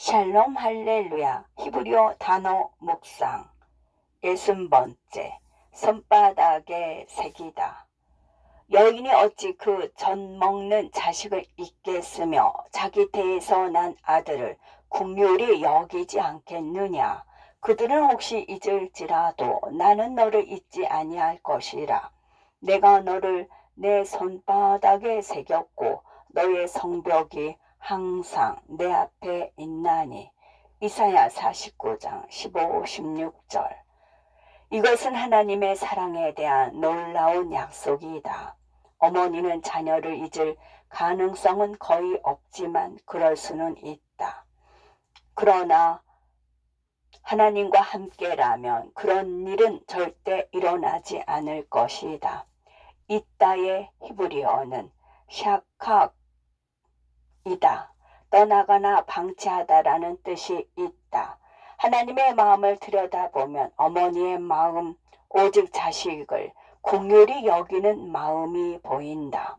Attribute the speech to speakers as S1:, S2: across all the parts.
S1: 샬롬 할렐루야. 히브리어 단어 묵상 60번째. 손바닥에 새기다. 여인이 어찌 그 젖 먹는 자식을 잊겠으며 자기 태에서 난 아들을 긍휼히 여기지 않겠느냐. 그들은 혹시 잊을지라도 나는 너를 잊지 아니할 것이라. 내가 너를 내 손바닥에 새겼고 너의 성벽이 항상 내 앞에 있나니. 이사야 49장 15, 16절. 이것은 하나님의 사랑에 대한 놀라운 약속이다. 어머니는 자녀를 잊을 가능성은 거의 없지만 그럴 수는 있다. 그러나 하나님과 함께라면 그런 일은 절대 일어나지 않을 것이다. 이따의 히브리어는 샤칵이다. 떠나거나 방치하다라는 뜻이 있다. 하나님의 마음을 들여다보면 어머니의 마음, 오직 자식을 긍휼히 여기는 마음이 보인다.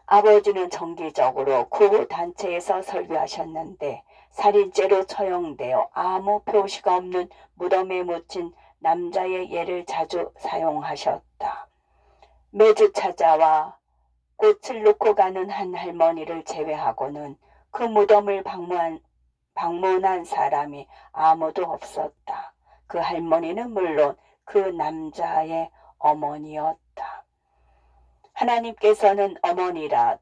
S1: 아버지는 정기적으로 구호단체에서 설교하셨는데 살인죄로 처형되어 아무 표시가 없는 무덤에 묻힌 남자의 예를 자주 사용하셨다. 매주 찾아와 꽃을 놓고 가는 한 할머니를 제외하고는 그 무덤을 방문한 사람이 아무도 없었다. 그 할머니는 물론 그 남자의 어머니였다. 하나님께서는 어머니라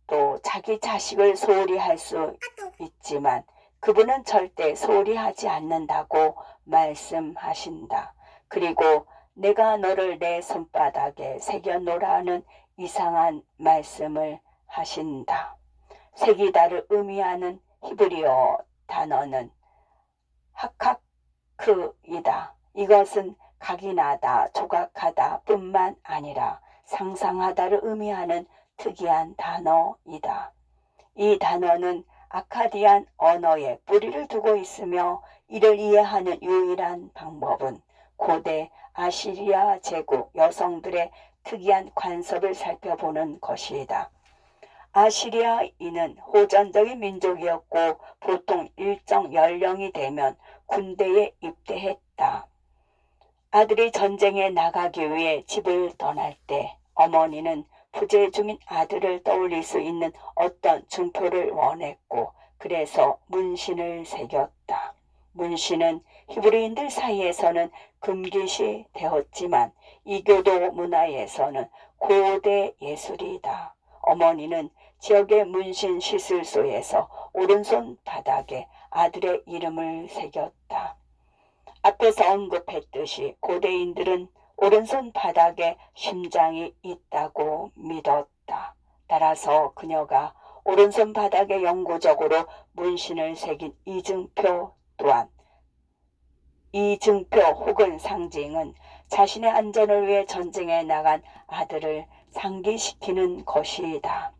S1: 또 자기 자식을 소홀히 할 수 있지만 그분은 절대 소홀히 하지 않는다고 말씀하신다. 그리고 내가 너를 내 손바닥에 새겨놓으라는 이상한 말씀을 하신다. 새기다를 의미하는 히브리어 단어는 하카크이다. 이것은 각인하다, 조각하다 뿐만 아니라 상상하다를 의미하는 특이한 단어이다. 이 단어는 아카디안 언어에 뿌리를 두고 있으며 이를 이해하는 유일한 방법은 고대 아시리아 제국 여성들의 특이한 관습을 살펴보는 것이다. 아시리아인은 호전적인 민족이었고 보통 일정 연령이 되면 군대에 입대했다. 아들이 전쟁에 나가기 위해 집을 떠날 때 어머니는 부재 중인 아들을 떠올릴 수 있는 어떤 증표를 원했고 그래서 문신을 새겼다. 문신은 히브리인들 사이에서는 금기시 되었지만 이교도 문화에서는 고대 예술이다. 어머니는 지역의 문신 시술소에서 오른손 바닥에 아들의 이름을 새겼다. 앞에서 언급했듯이 고대인들은 오른손 바닥에 심장이 있다고 믿었다. 따라서 그녀가 오른손 바닥에 영구적으로 문신을 새긴 이증표 또한 이증표 혹은 상징은 자신의 안전을 위해 전쟁에 나간 아들을 상기시키는 것이다.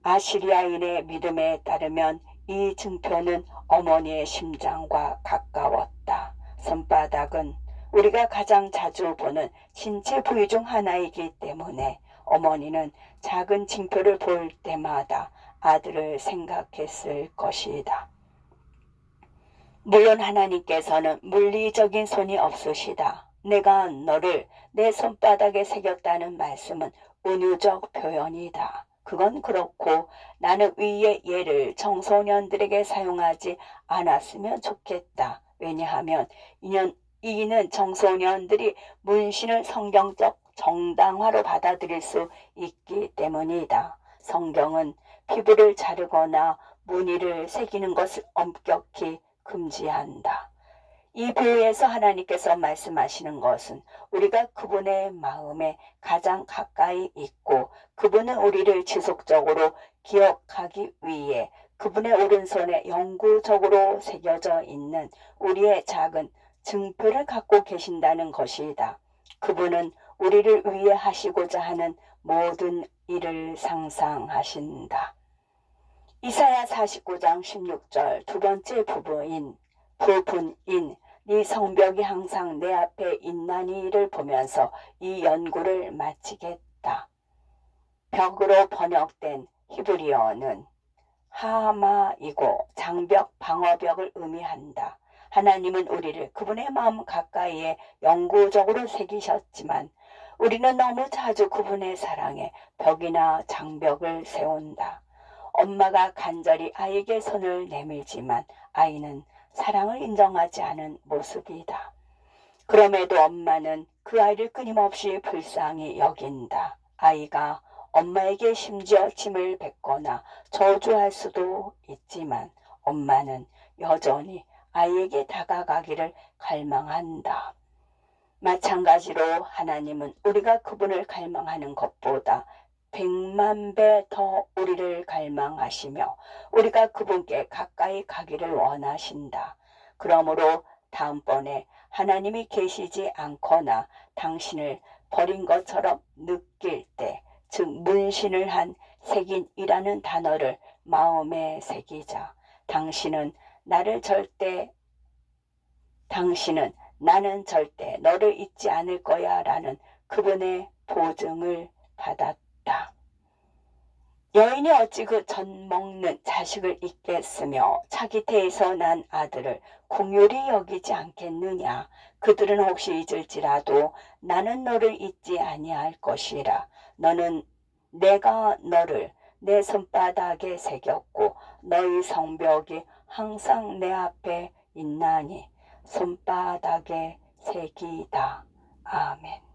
S1: 아시리아인의 믿음에 따르면 이 증표는 어머니의 심장과 가까웠다. 손바닥은 우리가 가장 자주 보는 신체 부위 중 하나이기 때문에 어머니는 작은 징표를 볼 때마다 아들을 생각했을 것이다. 물론 하나님께서는 물리적인 손이 없으시다. 내가 너를 내 손바닥에 새겼다는 말씀은 은유적 표현이다. 그건 그렇고 나는 위의 예를 청소년들에게 사용하지 않았으면 좋겠다. 왜냐하면 이는 청소년들이 문신을 성경적 정당화로 받아들일 수 있기 때문이다. 성경은 피부를 자르거나 무늬를 새기는 것을 엄격히 금지한다. 이 비유에서 하나님께서 말씀하시는 것은 우리가 그분의 마음에 가장 가까이 있고 그분은 우리를 지속적으로 기억하기 위해 그분의 오른손에 영구적으로 새겨져 있는 우리의 작은 증표를 갖고 계신다는 것이다. 그분은 우리를 위해 하시고자 하는 모든 일을 상상하신다. 이사야 49장 16절 두 번째 부분인 네 성벽이 항상 내 앞에 있나니를 보면서 이 연구를 마치겠다. 벽으로 번역된 히브리어는 하마이고 장벽, 방어벽을 의미한다. 하나님은 우리를 그분의 마음 가까이에 영구적으로 새기셨지만 우리는 너무 자주 그분의 사랑에 벽이나 장벽을 세운다. 엄마가 간절히 아이에게 손을 내밀지만 아이는 사랑을 인정하지 않은 모습이다. 그럼에도 엄마는 그 아이를 끊임없이 불쌍히 여긴다. 아이가 엄마에게 심지어 침을 뱉거나 저주할 수도 있지만 엄마는 여전히 아이에게 다가가기를 갈망한다. 마찬가지로 하나님은 우리가 그분을 갈망하는 것보다 100만 배 더 우리를 갈망하시며 우리가 그분께 가까이 가기를 원하신다. 그러므로 다음번에 하나님이 계시지 않거나 당신을 버린 것처럼 느낄 때, 즉 문신을 한 색인이라는 단어를 마음에 새기자. 당신은 나는 절대 너를 잊지 않을 거야 라는 그분의 보증을 받았다. 여인이 어찌 그 젖 먹는 자식을 잊겠으며 자기 태에서 난 아들을 긍휼히 여기지 않겠느냐. 그들은 혹시 잊을지라도 나는 너를 잊지 아니할 것이라. 내가 너를 내 손바닥에 새겼고 너희 성벽이 항상 내 앞에 있나니 손바닥에 새기다. 아멘.